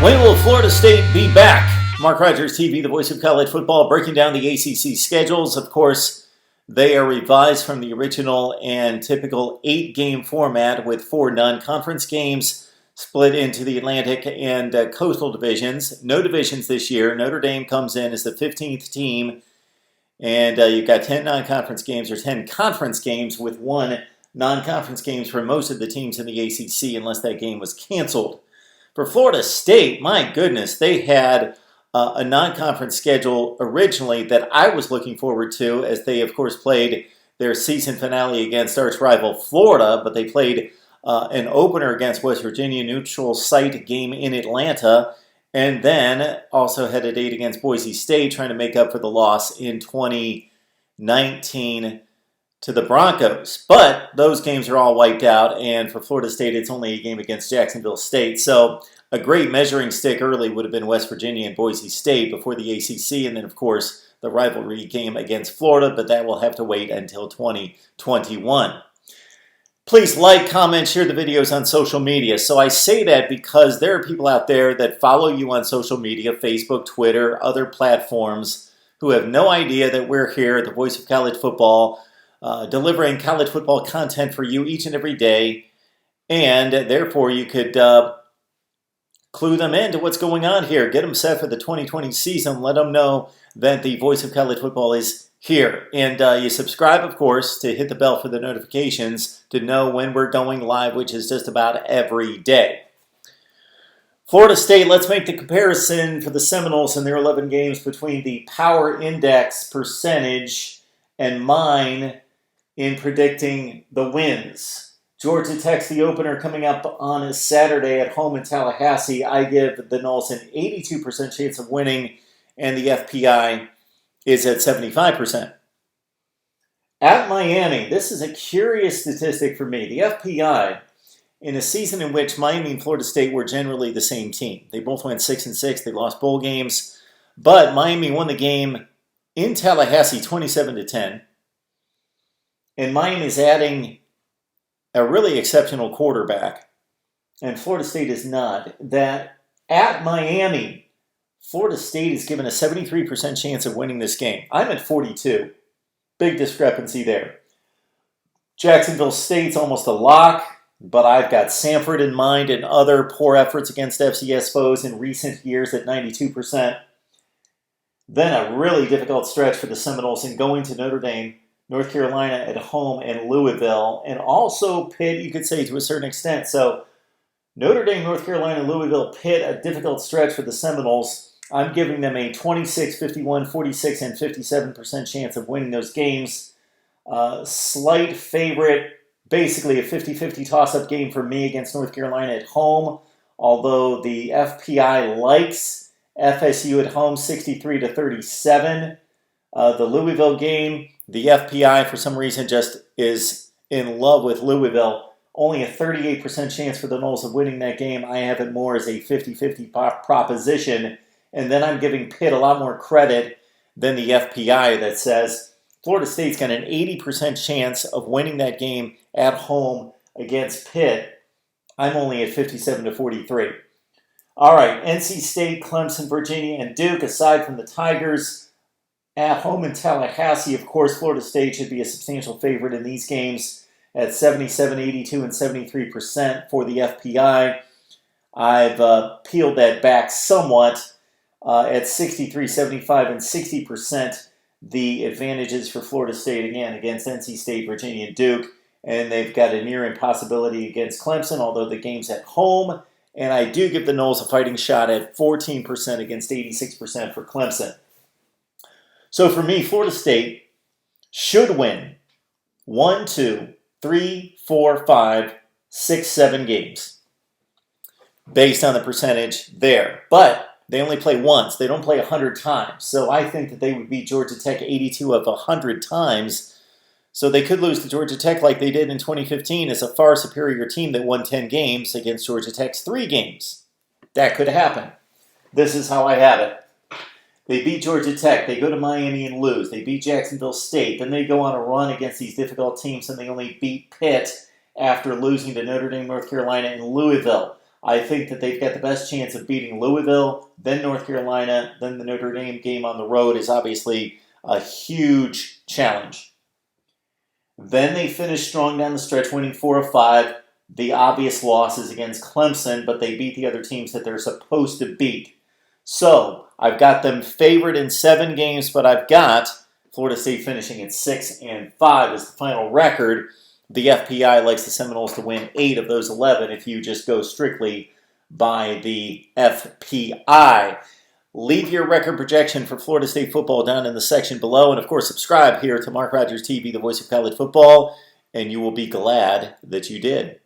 When will Florida State be back? MarkRogersTV, the voice of college football, breaking down the ACC schedules. Of course, they are revised from the original and typical 8-game format with 4 non-conference games split into the Atlantic and Coastal divisions. No divisions this year. Notre Dame comes in as the 15th team, and you've got 10 non-conference games or 10 conference games with 1 non-conference games for most of the teams in the ACC unless that game was canceled. For Florida State, my goodness, they had a non-conference schedule originally that I was looking forward to, as they, of course, played their season finale against arch rival Florida, but they played an opener against West Virginia, neutral site game in Atlanta, and then also had a date against Boise State, trying to make up for the loss in 2019 to the Broncos. But those games are all wiped out, and for Florida State, it's only a game against Jacksonville State. So a great measuring stick early would have been West Virginia and Boise State before the ACC, and then, of course, the rivalry game against Florida, but that will have to wait until 2021. Please like, comment, share the videos on social media. So I say that because there are people out there that follow you on social media, Facebook, Twitter, other platforms, who have no idea that we're here at the Voice of College Football, delivering college football content for you each and every day, and therefore you could clue them into what's going on here. Get them set for the 2020 season. Let them know that the Voice of College Football is here. And you subscribe, of course, to hit the bell for the notifications to know when we're going live, which is just about every day. Florida State, let's make the comparison for the Seminoles in their 11 games between the Power Index percentage and mine in predicting the wins. Georgia Tech's the opener coming up on a Saturday at home in Tallahassee. I give the Noles an 82% chance of winning, and the FPI is at 75%. At Miami, this is a curious statistic for me. The FPI, in a season in which Miami and Florida State were generally the same team. They both went 6-6. They lost bowl games, but Miami won the game in Tallahassee 27-10. And Miami is adding a really exceptional quarterback, and Florida State is not. That at Miami, Florida State is given a 73% chance of winning this game. I'm at 42. Big discrepancy there. Jacksonville State's almost a lock, but I've got Samford in mind and other poor efforts against FCS foes in recent years at 92%. Then a really difficult stretch for the Seminoles in going to Notre Dame, North Carolina at home, and Louisville, and also Pitt, you could say, to a certain extent. So Notre Dame, North Carolina, Louisville, Pitt, a difficult stretch for the Seminoles. I'm giving them a 26, 51, 46, and 57% chance of winning those games. Slight favorite, basically a 50-50 toss-up game for me against North Carolina at home, although the FPI likes FSU at home 63-37. The Louisville game, the FPI, for some reason, just is in love with Louisville. Only a 38% chance for the Noles of winning that game. I have it more as a 50-50 proposition. And then I'm giving Pitt a lot more credit than the FPI that says Florida State's got an 80% chance of winning that game at home against Pitt. I'm only at 57-43. All right, NC State, Clemson, Virginia, and Duke, aside from the Tigers, at home in Tallahassee, of course, Florida State should be a substantial favorite in these games at 77, 82, and 73% for the FPI. I've peeled that back somewhat at 63, 75, and 60%. The advantages for Florida State, again, against NC State, Virginia, and Duke. And they've got a near impossibility against Clemson, although the game's at home. And I do give the Noles a fighting shot at 14% against 86% for Clemson. So for me, Florida State should win 1, 2, 3, 4, 5, 6, 7 games based on the percentage there. But they only play once. They don't play 100 times. So I think that they would beat Georgia Tech 82 of 100 times. So they could lose to Georgia Tech like they did in 2015 as a far superior team that won 10 games against Georgia Tech's 3 games. That could happen. This is how I have it. They beat Georgia Tech. They go to Miami and lose. They beat Jacksonville State. Then they go on a run against these difficult teams, and they only beat Pitt after losing to Notre Dame, North Carolina, and Louisville. I think that they've got the best chance of beating Louisville, then North Carolina, then the Notre Dame game on the road is obviously a huge challenge. Then they finished strong down the stretch, winning 4 of 5. The obvious losses against Clemson, but they beat the other teams that they're supposed to beat. So I've got them favored in 7 games, but I've got Florida State finishing at 6-5 as the final record. The FPI likes the Seminoles to win 8 of those 11 if you just go strictly by the FPI. Leave your record projection for Florida State football down in the section below. And, of course, subscribe here to Mark Rogers TV, the voice of college football, and you will be glad that you did.